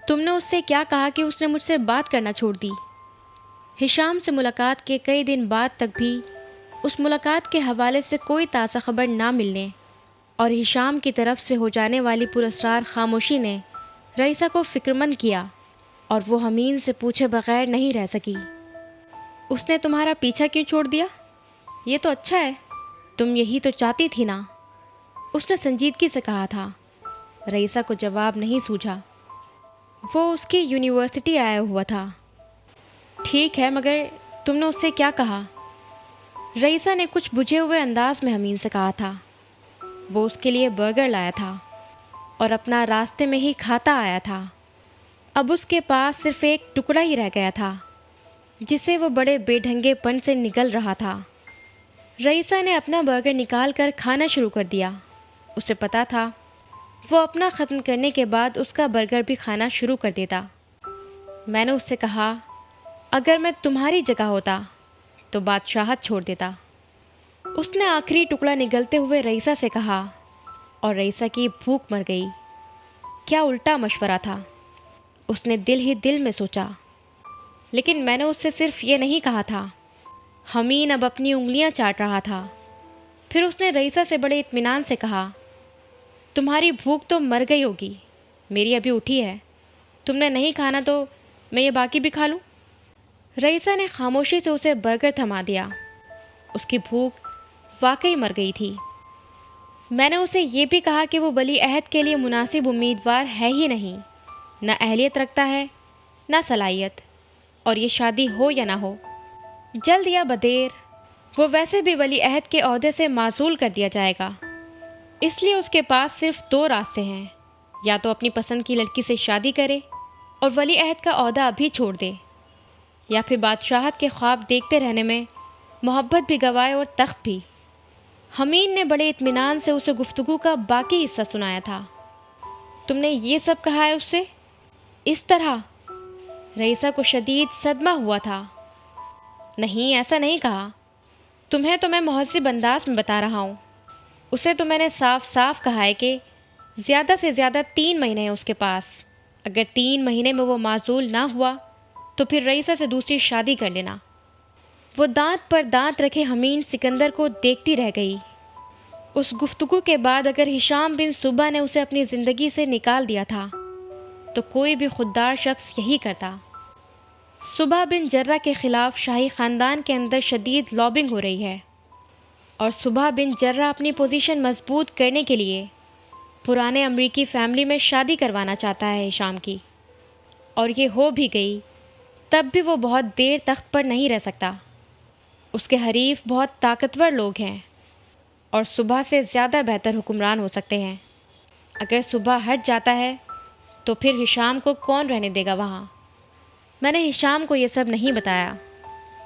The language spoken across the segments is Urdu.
تم نے اس سے کیا کہا کہ اس نے مجھ سے بات کرنا چھوڑ دی؟ ہشام سے ملاقات کے کئی دن بعد تک بھی اس ملاقات کے حوالے سے کوئی تازہ خبر نہ ملنے اور ہشام کی طرف سے ہو جانے والی پراسرار خاموشی نے رئیسہ کو فکرمند کیا اور وہ حمین سے پوچھے بغیر نہیں رہ سکی۔ اس نے تمہارا پیچھا کیوں چھوڑ دیا؟ یہ تو اچھا ہے، تم یہی تو چاہتی تھی نا؟ اس نے سنجیدگی سے کہا تھا۔ رئیسہ کو جواب نہیں سوجھا۔ وہ اس کی یونیورسٹی آیا ہوا تھا۔ ٹھیک ہے، مگر تم نے اس سے کیا کہا؟ رئیسہ نے کچھ بجھے ہوئے انداز میں حمین سے کہا تھا۔ وہ اس کے لیے برگر لایا تھا اور اپنا راستے میں ہی کھاتا آیا تھا۔ اب اس کے پاس صرف ایک ٹکڑا ہی رہ گیا تھا جسے وہ بڑے بے ڈھنگے پن سے نگل رہا تھا۔ رئیسہ نے اپنا برگر نکال کر کھانا شروع کر دیا۔ اسے پتا تھا وہ اپنا ختم کرنے کے بعد اس کا برگر بھی کھانا شروع کر دیتا۔ میں نے اس سے کہا، اگر میں تمہاری جگہ ہوتا تو بادشاہت چھوڑ دیتا۔ اس نے آخری ٹکڑا نگلتے ہوئے رئیسہ سے کہا اور رئیسہ کی بھوک مر گئی۔ کیا الٹا مشورہ تھا، اس نے دل ہی دل میں سوچا۔ لیکن میں نے اس سے صرف یہ نہیں کہا تھا۔ حمین اب اپنی انگلیاں چاٹ رہا تھا۔ پھر اس نے رئیسہ سے بڑے اطمینان سے کہا، تمہاری بھوک تو مر گئی ہوگی، میری ابھی اٹھی ہے، تم نے نہیں کھانا تو میں یہ باقی بھی کھا لوں؟ رئیسہ نے خاموشی سے اسے برگر تھما دیا۔ اس کی بھوک واقعی مر گئی تھی۔ میں نے اسے یہ بھی کہا کہ وہ ولی عہد کے لیے مناسب امیدوار ہے ہی نہیں، نہ اہلیت رکھتا ہے نہ صلاحیت، اور یہ شادی ہو یا نہ ہو، جلد یا بدیر، وہ ویسے بھی ولی عہد کے عہدے سے معزول کر دیا جائے گا۔ اس لیے اس کے پاس صرف دو راستے ہیں، یا تو اپنی پسند کی لڑکی سے شادی کرے اور ولی عہد کا عہدہ ابھی چھوڑ دے، یا پھر بادشاہت کے خواب دیکھتے رہنے میں محبت بھی گوائے اور تخت بھی۔ حمین نے بڑے اطمینان سے اسے گفتگو کا باقی حصہ سنایا تھا۔ تم نے یہ سب کہا ہے اس سے اس طرح؟ رئیسہ کو شدید صدمہ ہوا تھا۔ نہیں، ایسا نہیں کہا، تمہیں تو میں مہذب انداز میں بتا رہا ہوں۔ اسے تو میں نے صاف صاف کہا ہے کہ زیادہ سے زیادہ 3 مہینے ہیں اس کے پاس۔ اگر 3 مہینے میں وہ معزول نہ ہوا تو پھر رئیسہ سے دوسری شادی کر لینا۔ وہ دانت پر دانت رکھے حمین سکندر کو دیکھتی رہ گئی۔ اس گفتگو کے بعد اگر ہشام بن صبح نے اسے اپنی زندگی سے نکال دیا تھا تو کوئی بھی خوددار شخص یہی کرتا۔ صبح بن جرہ کے خلاف شاہی خاندان کے اندر شدید لابنگ ہو رہی ہے، اور صبح بن جرہ اپنی پوزیشن مضبوط کرنے کے لیے پرانے امریکی فیملی میں شادی کروانا چاہتا ہے ہشام کی، اور یہ ہو بھی گئی تب بھی وہ بہت دیر تخت پر نہیں رہ سکتا۔ اس کے حریف بہت طاقتور لوگ ہیں اور صبح سے زیادہ بہتر حکمران ہو سکتے ہیں۔ اگر صبح ہٹ جاتا ہے تو پھر ہشام کو کون رہنے دے گا وہاں؟ میں نے ہشام کو یہ سب نہیں بتایا،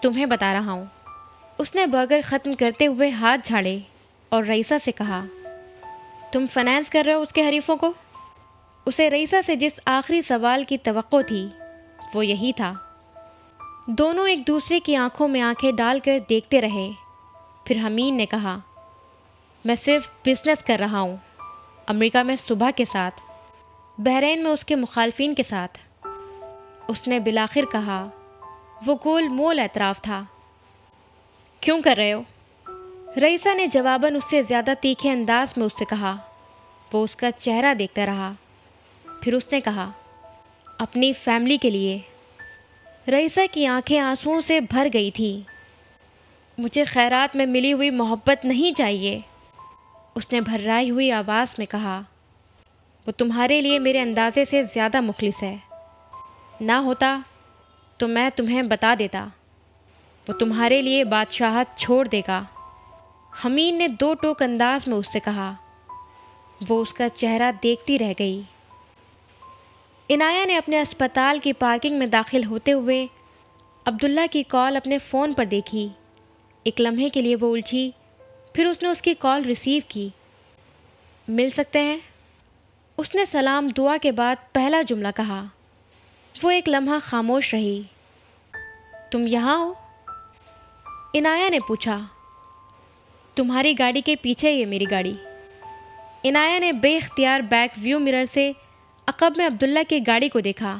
تمہیں بتا رہا ہوں۔ اس نے برگر ختم کرتے ہوئے ہاتھ جھاڑے اور رئیسہ سے کہا، تم فنانس کر رہے ہو اس کے حریفوں کو؟ اسے رئیسہ سے جس آخری سوال کی توقع تھی وہ یہی تھا۔ دونوں ایک دوسرے کی آنکھوں میں آنکھیں ڈال کر دیکھتے رہے۔ پھر حمین نے کہا، میں صرف بزنس کر رہا ہوں، امریکہ میں صبح کے ساتھ، بحرین میں اس کے مخالفین کے ساتھ۔ اس نے بالآخر کہا، وہ گول مول اعتراف تھا۔ کیوں کر رہے ہو؟ رئیسہ نے جواباً اس سے زیادہ تیکھے انداز میں اس سے کہا۔ وہ اس کا چہرہ دیکھتا رہا۔ پھر اس نے کہا، اپنی فیملی کے لیے۔ رئیسہ کی آنکھیں آنسوؤں سے بھر گئی تھیں۔ مجھے خیرات میں ملی ہوئی محبت نہیں چاہیے، اس نے بھررائی ہوئی آواز میں کہا۔ وہ تمہارے لیے میرے اندازے سے زیادہ مخلص ہے، نہ ہوتا تو میں تمہیں بتا دیتا، وہ تمہارے لیے بادشاہت چھوڑ دے گا۔ حمین نے 2 ٹوک انداز میں اس سے کہا۔ وہ اس کا چہرہ دیکھتی رہ گئی۔ عنایہ نے اپنے اسپتال کی پارکنگ میں داخل ہوتے ہوئے عبداللہ کی کال اپنے فون پر دیکھی۔ ایک لمحے کے لیے وہ الجھی، پھر اس نے اس کی کال ریسیو کی۔ مل سکتے ہیں؟ اس نے سلام دعا کے بعد پہلا جملہ کہا۔ وہ ایک لمحہ خاموش رہی۔ تم یہاں ہو؟ عنایہ نے پوچھا۔ تمہاری گاڑی کے پیچھے یہ میری گاڑی۔ عنایہ نے بے اختیار بیک ویو مرر سے عقب میں عبداللہ کی گاڑی کو دیکھا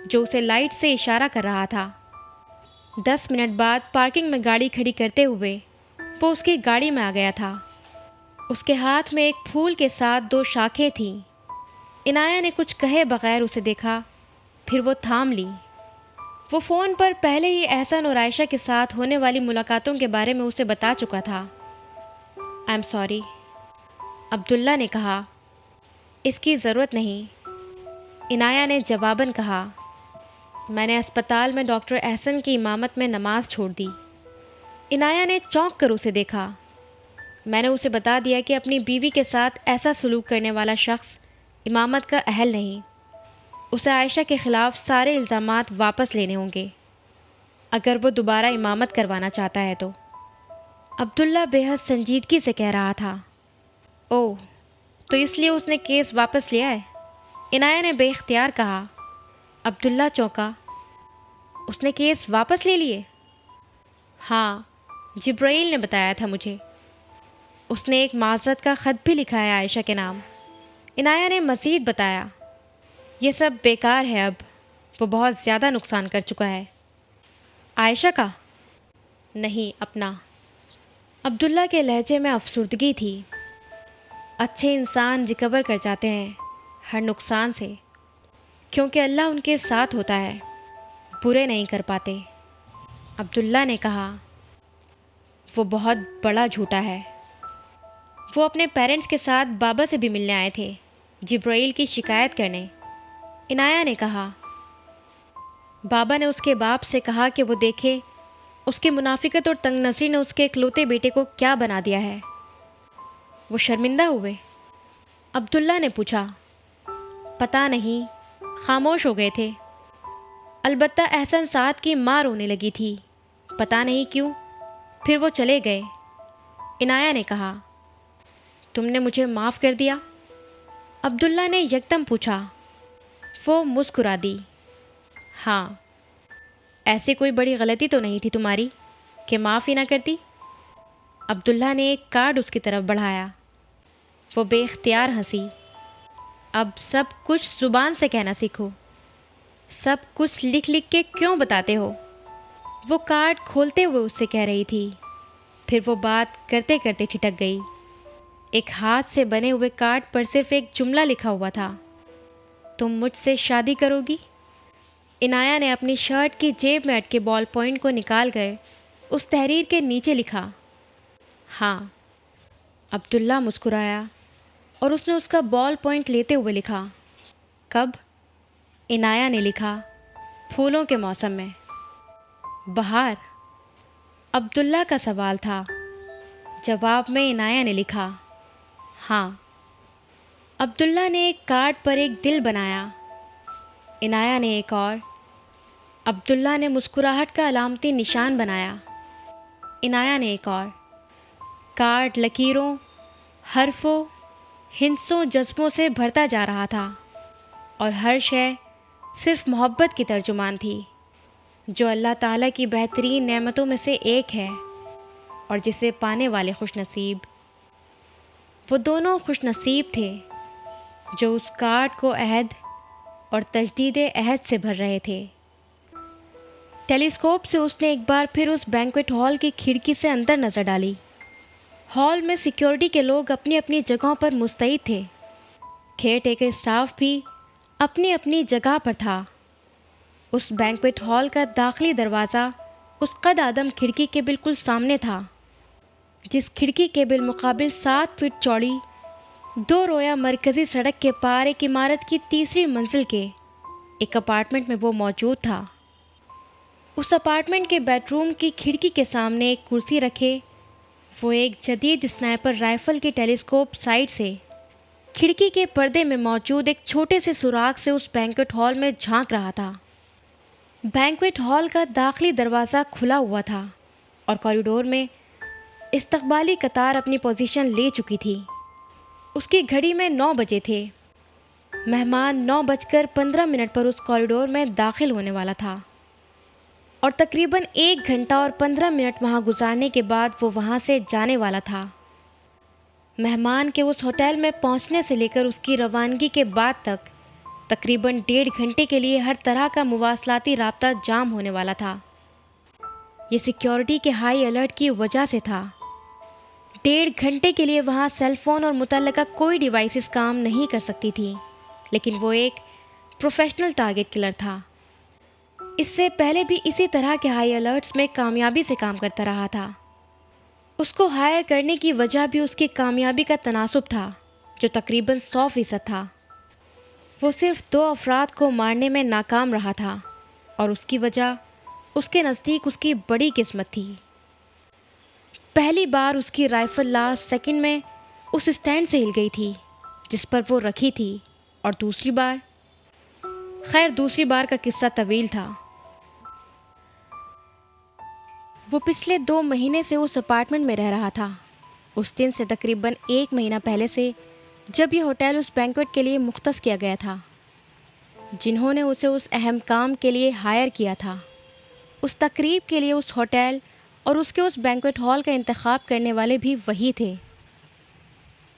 جو اسے لائٹ سے اشارہ کر رہا تھا۔ 10 منٹ بعد پارکنگ میں گاڑی کھڑی کرتے ہوئے وہ اس کی گاڑی میں آ گیا تھا۔ اس کے ہاتھ میں ایک پھول کے ساتھ 2 شاخیں تھیں۔ عنایہ نے کچھ کہے بغیر اسے دیکھا، پھر وہ تھام لی۔ وہ فون پر پہلے ہی احسن اور عائشہ کے ساتھ ہونے والی ملاقاتوں کے بارے میں اسے بتا چکا تھا۔ آئی ایم سوری، عبداللہ نے کہا۔ اس کی ضرورت نہیں، عنایہ نے جواباً کہا۔ میں نے اسپتال میں ڈاکٹر احسن کی امامت میں نماز چھوڑ دی۔ عنایہ نے چونک کر اسے دیکھا۔ میں نے اسے بتا دیا کہ اپنی بیوی کے ساتھ ایسا سلوک کرنے والا شخص امامت کا اہل نہیں۔ اسے عائشہ کے خلاف سارے الزامات واپس لینے ہوں گے اگر وہ دوبارہ امامت کروانا چاہتا ہے تو۔ عبداللہ بے حد سنجیدگی سے کہہ رہا تھا۔ اوہ، تو اس لیے اس نے کیس واپس لیا ہے؟ عنایہ نے بے اختیار کہا۔ عبداللہ چونکا۔ اس نے کیس واپس لے لیے؟ ہاں، جبرائیل نے بتایا تھا مجھے۔ اس نے ایک معذرت کا خط بھی لکھا ہے عائشہ کے نام۔ عنایہ نے مزید بتایا۔ یہ سب بیکار ہے، اب وہ بہت زیادہ نقصان کر چکا ہے۔ عائشہ کا؟ نہیں، اپنا۔ عبداللہ کے لہجے میں افسردگی تھی۔ اچھے انسان ریکور کر جاتے ہیں ہر نقصان سے، کیونکہ اللہ ان کے ساتھ ہوتا ہے، برے نہیں کر پاتے۔ عبداللہ نے کہا۔ وہ بہت بڑا جھوٹا ہے۔ وہ اپنے پیرنٹس کے ساتھ بابا سے بھی ملنے آئے تھے، جبرائیل کی شکایت کرنے، عنایہ نے کہا۔ بابا نے اس کے باپ سے کہا کہ وہ دیکھے اس کی منافقت اور تنگ نظری نے اس کے اکلوتے بیٹے کو کیا بنا دیا ہے۔ وہ شرمندہ ہوئے؟ عبداللہ نے پوچھا۔ پتہ نہیں، خاموش ہو گئے تھے۔ البتہ احسن سعد کی ماں رونے لگی تھی، پتہ نہیں کیوں، پھر وہ چلے گئے۔ عنایہ نے کہا۔ تم نے مجھے معاف کر دیا؟ عبداللہ نے یکدم پوچھا۔ وہ مسکرا دی۔ ہاں، ایسی کوئی بڑی غلطی تو نہیں تھی تمہاری کہ معاف ہی نہ کرتی۔ عبداللہ نے ایک کارڈ اس کی طرف بڑھایا۔ وہ بے اختیار ہنسی۔ اب سب کچھ زبان سے کہنا سیکھو، سب کچھ لکھ لکھ کے کیوں بتاتے ہو؟ وہ کارڈ کھولتے ہوئے اس سے کہہ رہی تھی، پھر وہ بات کرتے کرتے ٹھٹک گئی۔ ایک ہاتھ سے بنے ہوئے کارڈ پر صرف ایک جملہ لکھا ہوا تھا، تم مجھ سے شادی کرو گی؟ عنایہ نے اپنی شرٹ کی جیب میں اٹکے بال پوائنٹ کو نکال کر اس تحریر کے نیچے لکھا۔ ہاں۔ عبداللہ مسکرایا اور اس نے اس کا بال پوائنٹ لیتے ہوئے لکھا۔ کب؟ عنایہ نے لکھا۔ پھولوں کے موسم میں۔ بہار؟ عبداللہ کا سوال تھا۔ جواب میں عنایہ نے لکھا۔ ہاں۔ عبداللہ نے ایک کارڈ پر ایک دل بنایا، عنایہ نے ایک اور۔ عبداللہ نے مسکراہٹ کا علامتی نشان بنایا، عنایہ نے ایک اور۔ کارڈ لکیروں، حرفوں، ہندسوں، جذبوں سے بھرتا جا رہا تھا، اور ہر شے صرف محبت کی ترجمان تھی، جو اللہ تعالیٰ کی بہترین نعمتوں میں سے ایک ہے، اور جسے پانے والے خوش نصیب۔ وہ دونوں خوش نصیب تھے جو اس کارڈ کو عہد اور تجدید عہد سے بھر رہے تھے۔ ٹیلیسکوپ سے اس نے ایک بار پھر اس بینکویٹ ہال کی کھڑکی سے اندر نظر ڈالی۔ ہال میں سیکیورٹی کے لوگ اپنی اپنی جگہوں پر مستعد تھے۔ کیئر ٹیکر اسٹاف بھی اپنی اپنی جگہ پر تھا۔ اس بینکویٹ ہال کا داخلی دروازہ اس قد آدم کھڑکی کے بالکل سامنے تھا، جس کھڑکی کے بالمقابل 7 فٹ چوڑی 2 رویا مرکزی سڑک کے پار ایک عمارت کی تیسری منزل کے ایک اپارٹمنٹ میں وہ موجود تھا۔ اس اپارٹمنٹ کے بیڈ روم کی کھڑکی کے سامنے ایک کرسی رکھے وہ ایک جدید اسنائپر رائفل کی ٹیلیسکوپ سائٹ سے کھڑکی کے پردے میں موجود ایک چھوٹے سے سوراخ سے اس بینکویٹ ہال میں جھانک رہا تھا۔ بینکویٹ ہال کا داخلی دروازہ کھلا ہوا تھا اور کوریڈور میں استقبالی قطار اپنی پوزیشن لے چکی تھی۔ اس کی گھڑی میں 9 بجے تھے۔ مہمان 9:15 پر اس کوریڈور میں داخل ہونے والا تھا، اور تقریباً 1 گھنٹہ اور 15 منٹ وہاں گزارنے کے بعد وہ وہاں سے جانے والا تھا۔ مہمان کے اس ہوٹل میں پہنچنے سے لے کر اس کی روانگی کے بعد تک تقریباً 1.5 گھنٹے کے لیے ہر طرح کا مواصلاتی رابطہ جام ہونے والا تھا۔ یہ سیکیورٹی کے ہائی الرٹ کی وجہ سے تھا۔ 1.5 گھنٹے کے لیے وہاں سیل فون اور متعلقہ کوئی ڈیوائسز کام نہیں کر سکتی تھی، لیکن وہ ایک پروفیشنل ٹارگٹ کلر تھا۔ اس سے پہلے بھی اسی طرح کے ہائی الرٹس میں کامیابی سے کام کرتا رہا تھا۔ اس کو ہائر کرنے کی وجہ بھی اس کی کامیابی کا تناسب تھا، جو تقریباً 100% تھا۔ وہ صرف 2 افراد کو مارنے میں ناکام رہا تھا، اور اس کی وجہ اس کے نزدیک اس کی بڑی قسمت تھی۔ پہلی بار اس کی رائفل لاسٹ سیکنڈ میں اس اسٹینڈ سے ہل گئی تھی جس پر وہ رکھی تھی، اور دوسری بار کا قصہ طویل تھا۔ وہ پچھلے 2 مہینے سے اس اپارٹمنٹ میں رہ رہا تھا، اس دن سے تقریباً 1 مہینہ پہلے سے جب یہ ہوٹل اس بینکویٹ کے لیے مختص کیا گیا تھا، جنہوں نے اسے اس اہم کام کے لیے ہائر کیا تھا۔ اس تقریب کے لیے اس ہوٹل اور اس کے اس بینکویٹ ہال کا انتخاب کرنے والے بھی وہی تھے۔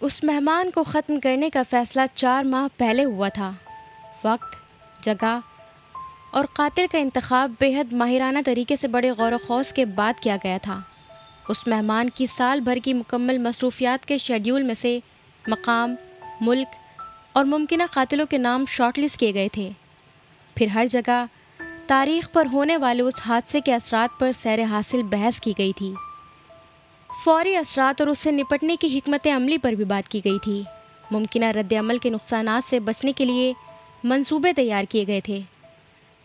اس مہمان کو ختم کرنے کا فیصلہ 4 ماہ پہلے ہوا تھا۔ وقت، جگہ اور قاتل کا انتخاب بے حد ماہرانہ طریقے سے بڑے غور و خوض کے بعد کیا گیا تھا۔ اس مہمان کی سال بھر کی مکمل مصروفیات کے شیڈیول میں سے مقام، ملک اور ممکنہ قاتلوں کے نام شارٹ لسٹ کیے گئے تھے۔ پھر ہر جگہ تاریخ پر ہونے والے اس حادثے کے اثرات پر سیر حاصل بحث کی گئی تھی۔ فوری اثرات اور اس سے نپٹنے کی حکمت عملی پر بھی بات کی گئی تھی۔ ممکنہ رد عمل کے نقصانات سے بچنے کے لیے منصوبے تیار کیے گئے تھے۔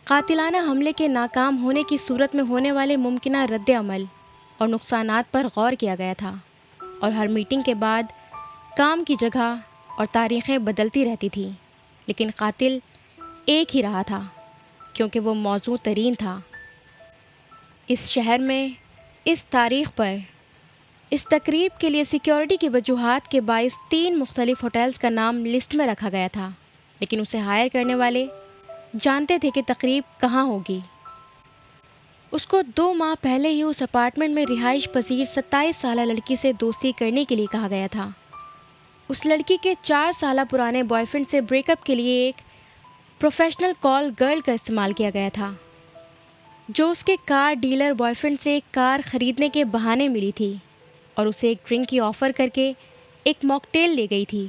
قاتلانہ حملے کے ناکام ہونے کی صورت میں ہونے والے ممکنہ رد عمل اور نقصانات پر غور کیا گیا تھا، اور ہر میٹنگ کے بعد کام کی جگہ اور تاریخیں بدلتی رہتی تھیں، لیکن قاتل ایک ہی رہا تھا، کیونکہ وہ موزوں ترین تھا۔ اس شہر میں، اس تاریخ پر، اس تقریب کے لیے سیکیورٹی کی وجوہات کے باعث 3 مختلف ہوٹلز کا نام لسٹ میں رکھا گیا تھا، لیکن اسے ہائر کرنے والے جانتے تھے کہ تقریب کہاں ہوگی۔ اس کو 2 ماہ پہلے ہی اس اپارٹمنٹ میں رہائش پذیر 27 سالہ لڑکی سے دوستی کرنے کے لیے کہا گیا تھا۔ اس لڑکی کے 4 سالہ پرانے بوائے فرینڈ سے بریک اپ کے لیے ایک پروفیشنل کال گرل کا استعمال کیا گیا تھا، جو اس کے کار ڈیلر بوائے فرینڈ سے ایک کار خریدنے کے بہانے ملی تھی اور اسے ایک ڈرنک کی آفر کر کے ایک موکٹیل لے گئی تھی۔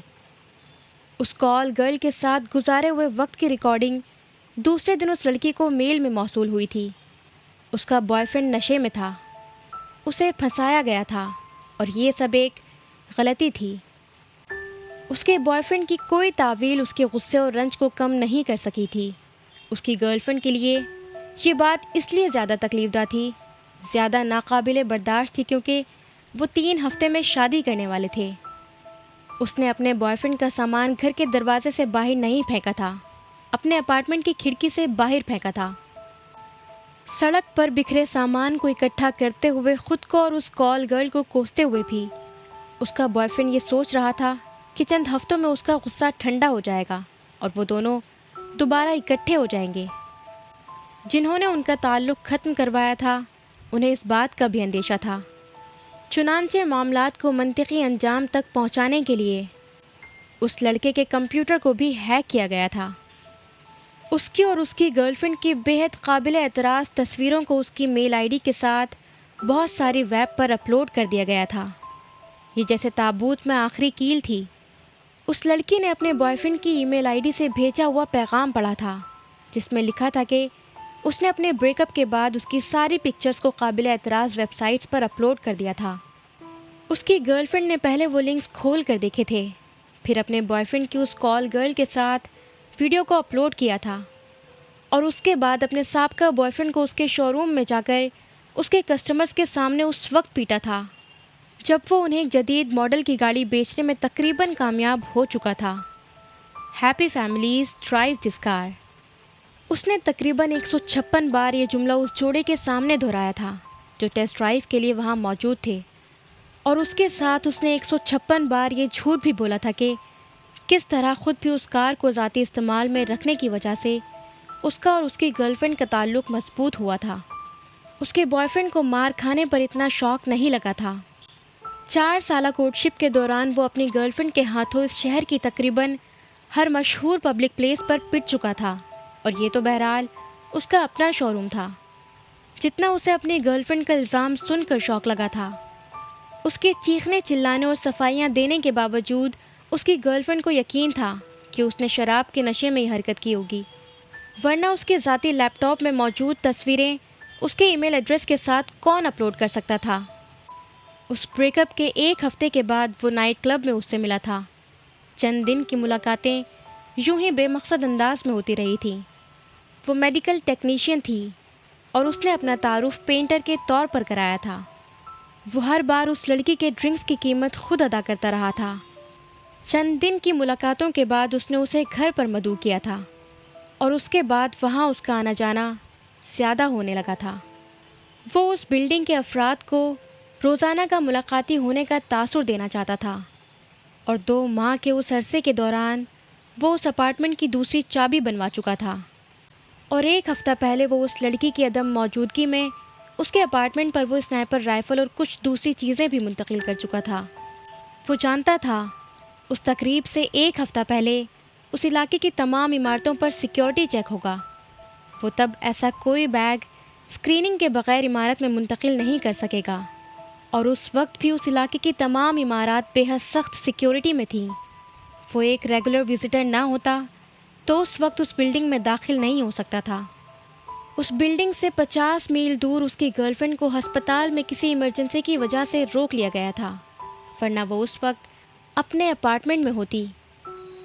اس کال گرل کے ساتھ گزارے ہوئے وقت کی ریکارڈنگ دوسرے دن اس لڑکی کو میل میں موصول ہوئی تھی۔ اس کا بوائے فرینڈ نشے میں تھا، اسے پھنسایا گیا تھا، اور یہ سب ایک غلطی تھی۔ اس کے بوائے فرینڈ کی کوئی تعویل اس کے غصے اور رنج کو کم نہیں کر سکی تھی۔ اس کی گرل فرینڈ کے لیے یہ بات اس لیے زیادہ تکلیف دہ تھی، زیادہ ناقابل برداشت تھی، کیونکہ وہ 3 ہفتے میں شادی کرنے والے تھے۔ اس نے اپنے بوائے فرینڈ کا سامان گھر کے دروازے سے باہر نہیں پھینکا تھا، اپنے اپارٹمنٹ کی کھڑکی سے باہر پھینکا تھا۔ سڑک پر بکھرے سامان کو اکٹھا کرتے ہوئے خود کو اور اس کال گرل کو کوستے ہوئے بھی اس کا بوائے فرینڈ یہ سوچ رہا تھا کہ چند ہفتوں میں اس کا غصہ ٹھنڈا ہو جائے گا اور وہ دونوں دوبارہ اکٹھے ہو جائیں گے۔ جنہوں نے ان کا تعلق ختم کروایا تھا، انہیں اس بات کا بھی اندیشہ تھا۔ چنانچہ معاملات کو منطقی انجام تک پہنچانے کے لیے اس لڑکے کے کمپیوٹر کو بھی ہیک کیا گیا تھا۔ اس کی اور اس کی گرل فرینڈ کی بے حد قابل اعتراض تصویروں کو اس کی میل آئی ڈی کے ساتھ بہت ساری ویب پر اپلوڈ کر دیا گیا تھا۔ یہ جیسے تابوت میں آخری کیل تھی۔ اس لڑکی نے اپنے بوائے فرینڈ کی ای میل آئی ڈی سے بھیجا ہوا پیغام پڑھا تھا، جس میں لکھا تھا کہ اس نے اپنے بریک اپ کے بعد اس کی ساری پکچرز کو قابل اعتراض ویب سائٹس پر اپلوڈ کر دیا تھا۔ اس کی گرل فرینڈ نے پہلے وہ لنکس کھول کر دیکھے تھے، پھر اپنے بوائے فرینڈ کی اس کال گرل کے ساتھ ویڈیو کو اپلوڈ کیا تھا، اور اس کے بعد اپنے سابقہ بوائے فرینڈ کو اس کے شو روم میں جا کر اس کے کسٹمرز کے سامنے اس وقت پیٹا تھا جب وہ انہیں ایک جدید ماڈل کی گاڑی بیچنے میں تقریباً کامیاب ہو چکا تھا۔ ہیپی فیملیز ڈرائیو دس کار۔ اس نے تقریباً 156 بار یہ جملہ اس جوڑے کے سامنے دہرایا تھا جو ٹیسٹ ڈرائیو کے لیے وہاں موجود تھے، اور اس کے ساتھ اس نے 156 بار یہ جھوٹ بھی بولا تھا کہ کس طرح خود بھی اس کار کو ذاتی استعمال میں رکھنے کی وجہ سے اس کا اور اس کی گرل فرینڈ کا تعلق مضبوط ہوا تھا۔ اس کے بوائے فرینڈ کو مار کھانے پر اتنا شوق نہیں لگا تھا۔ 4 سالہ کورٹ شپ کے دوران وہ اپنی گرل فرینڈ کے ہاتھوں اس شہر کی تقریباً ہر مشہور پبلک پلیس پر پٹ چکا تھا، اور یہ تو بہرحال اس کا اپنا شو روم تھا۔ جتنا اسے اپنی گرل فرینڈ کا الزام سن کر شوق لگا تھا، اس کے چیخنے چلانے اور صفائیاں دینے کے باوجود اس کی گرل فرینڈ کو یقین تھا کہ اس نے شراب کے نشے میں یہ حرکت کی ہوگی، ورنہ اس کے ذاتی لیپ ٹاپ میں موجود تصویریں اس کے ای میل ایڈریس کے ساتھ کون اپلوڈ کر سکتا تھا۔ اس بریک اپ کے ایک ہفتے کے بعد وہ نائٹ کلب میں اس سے ملا تھا۔ چند دن کی ملاقاتیں یوں ہی بے مقصد انداز میں ہوتی رہی تھیں۔ وہ میڈیکل ٹیکنیشین تھی اور اس نے اپنا تعارف پینٹر کے طور پر کرایا تھا۔ وہ ہر بار اس لڑکی کے ڈرنکس کی قیمت خود ادا کرتا رہا تھا۔ چند دن کی ملاقاتوں کے بعد اس نے اسے گھر پر مدعو کیا تھا، اور اس کے بعد وہاں اس کا آنا جانا زیادہ ہونے لگا تھا۔ وہ اس بلڈنگ کے افراد کو روزانہ کا ملاقاتی ہونے کا تاثر دینا چاہتا تھا، اور 2 ماہ کے اس عرصے کے دوران وہ اس اپارٹمنٹ کی دوسری چابی بنوا چکا تھا، اور ایک ہفتہ پہلے وہ اس لڑکی کی عدم موجودگی میں اس کے اپارٹمنٹ پر وہ اسنائپر رائفل اور کچھ دوسری چیزیں بھی منتقل کر چکا تھا۔ وہ جانتا تھا اس تقریب سے ایک ہفتہ پہلے اس علاقے کی تمام عمارتوں پر سیکیورٹی چیک ہوگا۔ وہ تب ایسا کوئی بیگ اسکریننگ کے بغیر عمارت میں منتقل نہیں کر سکے گا، اور اس وقت بھی اس علاقے کی تمام عمارات بے حد سخت سیکیورٹی میں تھیں۔ وہ ایک ریگولر وزٹر نہ ہوتا تو اس وقت اس بلڈنگ میں داخل نہیں ہو سکتا تھا۔ اس بلڈنگ سے 50 میل دور اس کی گرل فرینڈ کو ہسپتال میں کسی ایمرجنسی کی وجہ سے روک لیا گیا تھا، ورنہ وہ اس وقت اپنے اپارٹمنٹ میں ہوتی۔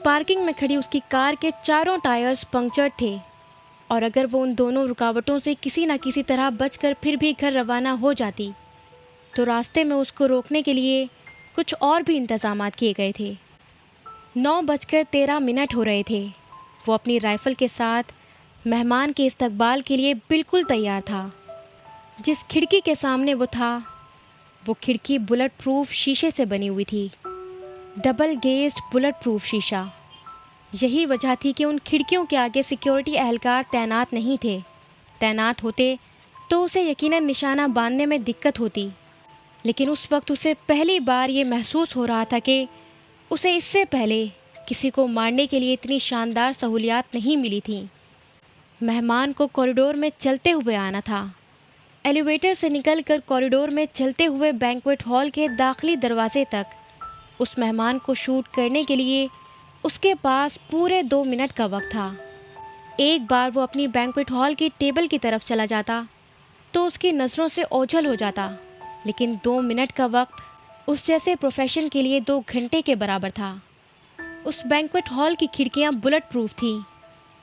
پارکنگ میں کھڑی اس کی کار کے چاروں ٹائرز پنکچرڈ تھے، اور اگر وہ ان دونوں رکاوٹوں سے کسی نہ کسی طرح بچ کر پھر بھی گھر روانہ ہو جاتی تو راستے میں اس کو روکنے کے لیے کچھ اور بھی انتظامات کیے گئے تھے۔ 9:13 ہو رہے تھے۔ وہ اپنی رائفل کے ساتھ مہمان کے استقبال کے لیے بالکل تیار تھا۔ جس کھڑکی کے سامنے وہ تھا، وہ کھڑکی بلٹ پروف شیشے سے بنی ہوئی تھی، ڈبل گیزڈ بلٹ پروف شیشہ۔ یہی وجہ تھی کہ ان کھڑکیوں کے آگے سیکیورٹی اہلکار تعینات نہیں تھے۔ تعینات ہوتے تو اسے یقیناً نشانہ باندھنے میں دقت ہوتی، لیکن اس وقت اسے پہلی بار یہ محسوس ہو رہا تھا کہ اسے اس سے پہلے کسی کو مارنے کے لیے اتنی شاندار سہولیات نہیں ملی تھیں۔ مہمان کو کوریڈور میں چلتے ہوئے آنا تھا، ایلیویٹر سے نکل کر کوریڈور میں چلتے ہوئے بینکویٹ ہال کے داخلی دروازے تک۔ اس مہمان کو شوٹ کرنے کے لیے اس کے پاس پورے 2 منٹ کا وقت تھا۔ ایک بار وہ اپنی بینکویٹ ہال کی ٹیبل کی طرف چلا جاتا تو اس کی نظروں سے اوجھل ہو جاتا، لیکن 2 منٹ کا وقت اس جیسے پروفیشن کے لیے 2 گھنٹے کے برابر تھا۔ اس بینکویٹ ہال کی کھڑکیاں بلٹ پروف تھیں،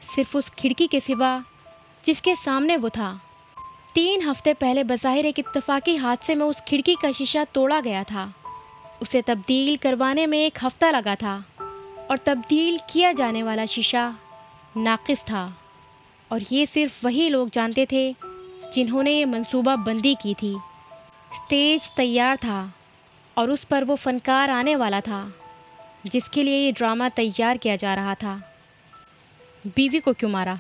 صرف اس کھڑکی کے سوا جس کے سامنے وہ تھا۔ 3 ہفتے پہلے بظاہر ایک اتفاقی حادثے میں اس کھڑکی کا شیشہ توڑا گیا تھا۔ اسے تبدیل کروانے میں 1 ہفتہ لگا تھا، اور تبدیل کیا جانے والا شیشہ ناقص تھا، اور یہ صرف وہی لوگ جانتے تھے جنہوں نے یہ منصوبہ بندی کی تھی۔ اسٹیج تیار تھا، اور اس پر وہ فنکار آنے والا تھا جس کے لیے یہ ڈرامہ تیار کیا جا رہا تھا۔ بیوی کو کیوں مارا؟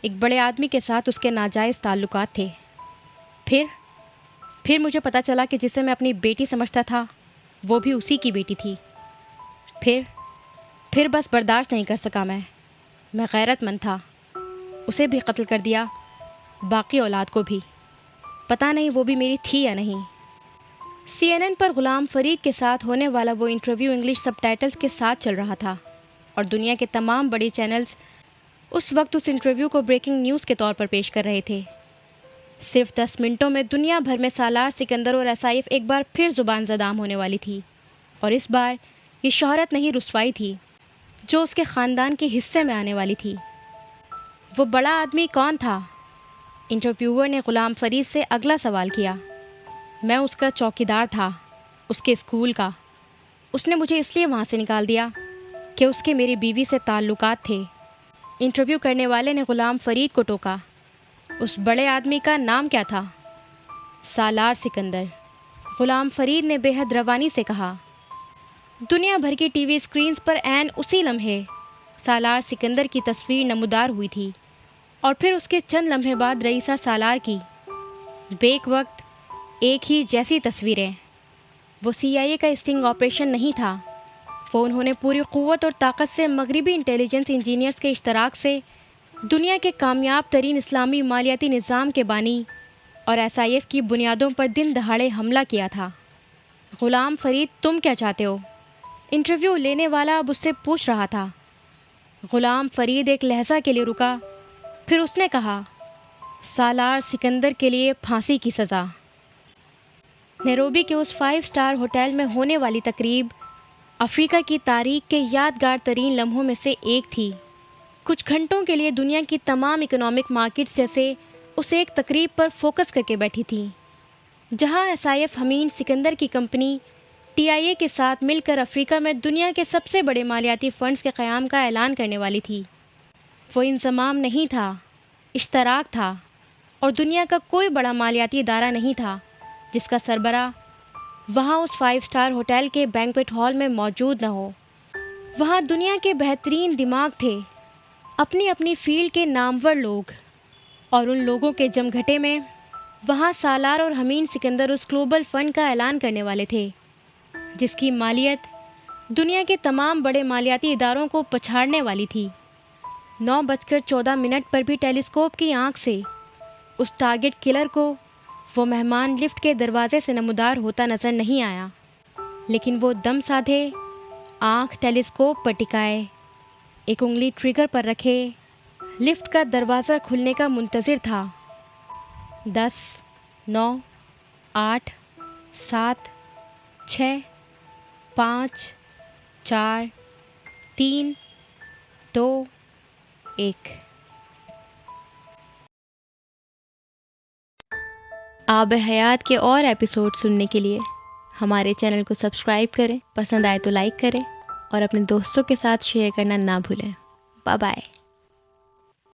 ایک بڑے آدمی کے ساتھ اس کے ناجائز تعلقات تھے۔ پھر مجھے پتہ چلا کہ جسے میں اپنی بیٹی سمجھتا تھا وہ بھی اسی کی بیٹی تھی۔ پھر بس برداشت نہیں کر سکا میں غیرت مند تھا، اسے بھی قتل کر دیا، باقی اولاد کو بھی۔ پتہ نہیں وہ بھی میری تھی یا نہیں۔ CNN پر غلام فرید کے ساتھ ہونے والا وہ انٹرویو انگلش سب ٹائٹلز کے ساتھ چل رہا تھا، اور دنیا کے تمام بڑے چینلز اس وقت اس انٹرویو کو بریکنگ نیوز کے طور پر پیش کر رہے تھے۔ صرف 10 منٹوں میں دنیا بھر میں سالار سکندر اور SIF ایک بار پھر زبان زدام ہونے والی تھی، اور اس بار یہ شہرت نہیں رسوائی تھی جو اس کے خاندان کے حصے میں آنے والی تھی۔ وہ بڑا آدمی کون تھا؟ انٹرویور نے غلام فرید سے اگلا سوال کیا۔ میں اس کا چوکیدار تھا، اس کے اسکول کا۔ اس نے مجھے اس لیے وہاں سے نکال دیا کہ اس کے میری بیوی سے تعلقات تھے۔ انٹرویو کرنے والے نے غلام فرید کو ٹوکا۔ اس بڑے آدمی کا نام کیا تھا؟ سالار سکندر۔ غلام فرید نے بے حد روانی سے کہا۔ دنیا بھر کی ٹی وی اسکرینز پر عین اسی لمحے سالار سکندر کی تصویر نمودار ہوئی تھی، اور پھر اس کے چند لمحے بعد رئیسہ سالار کی۔ بیک وقت ایک ہی جیسی تصویریں۔ وہ CIA کا اسٹنگ آپریشن نہیں تھا، وہ انہوں نے پوری قوت اور طاقت سے مغربی انٹیلیجنس انجینئرز کے اشتراک سے دنیا کے کامیاب ترین اسلامی مالیاتی نظام کے بانی اور SIF کی بنیادوں پر دن دہاڑے حملہ کیا تھا۔ غلام فرید، تم کیا چاہتے ہو؟ انٹرویو لینے والا اب اس سے پوچھ رہا تھا۔ غلام فرید ایک لہجہ کے لیے رکا، پھر اس نے کہا، سالار سکندر کے لیے پھانسی کی سزا۔ نیروبی کے اس 5 اسٹار ہوٹل میں ہونے والی تقریب افریقہ کی تاریخ کے یادگار ترین لمحوں میں سے ایک تھی۔ کچھ گھنٹوں کے لیے دنیا کی تمام اکنامک مارکیٹس جیسے اس ایک تقریب پر فوکس کر کے بیٹھی تھیں، جہاں SIF حمین سکندر کی کمپنی TIA کے ساتھ مل کر افریقہ میں دنیا کے سب سے بڑے مالیاتی فنڈز کے قیام کا اعلان کرنے والی تھی۔ وہ انضمام نہیں تھا، اشتراک تھا، اور دنیا کا کوئی بڑا مالیاتی ادارہ نہیں تھا جس کا سربراہ وہاں اس 5 اسٹار ہوٹل کے بینکویٹ ہال میں موجود نہ ہو۔ وہاں دنیا کے بہترین دماغ تھے، اپنی اپنی فیلڈ کے نامور لوگ، اور ان لوگوں کے جمگھٹے میں وہاں سالار اور حمین سکندر اس گلوبل فنڈ کا اعلان کرنے والے تھے جس کی مالیت دنیا کے تمام بڑے مالیاتی اداروں کو پچھاڑنے والی تھی۔ 9:14 پر بھی ٹیلیسکوپ کی آنکھ سے اس ٹارگٹ کلر کو وہ مہمان لفٹ کے دروازے سے نمودار ہوتا نظر نہیں آیا، لیکن وہ دم سادھے، آنکھ ٹیلیسکوپ پر ٹکائے، ایک انگلی ٹریگر پر رکھے، لفٹ کا دروازہ کھلنے کا منتظر تھا۔ 10، 9، 8، 7، 6، 5، 4، 3، 2، 1۔ آب حیات کے اور ایپیسوڈ سننے کے لیے ہمارے چینل کو سبسکرائب کریں، پسند آئے تو لائک کریں، اور اپنے دوستوں کے ساتھ شیئر کرنا نہ بھولیں۔ Bye bye.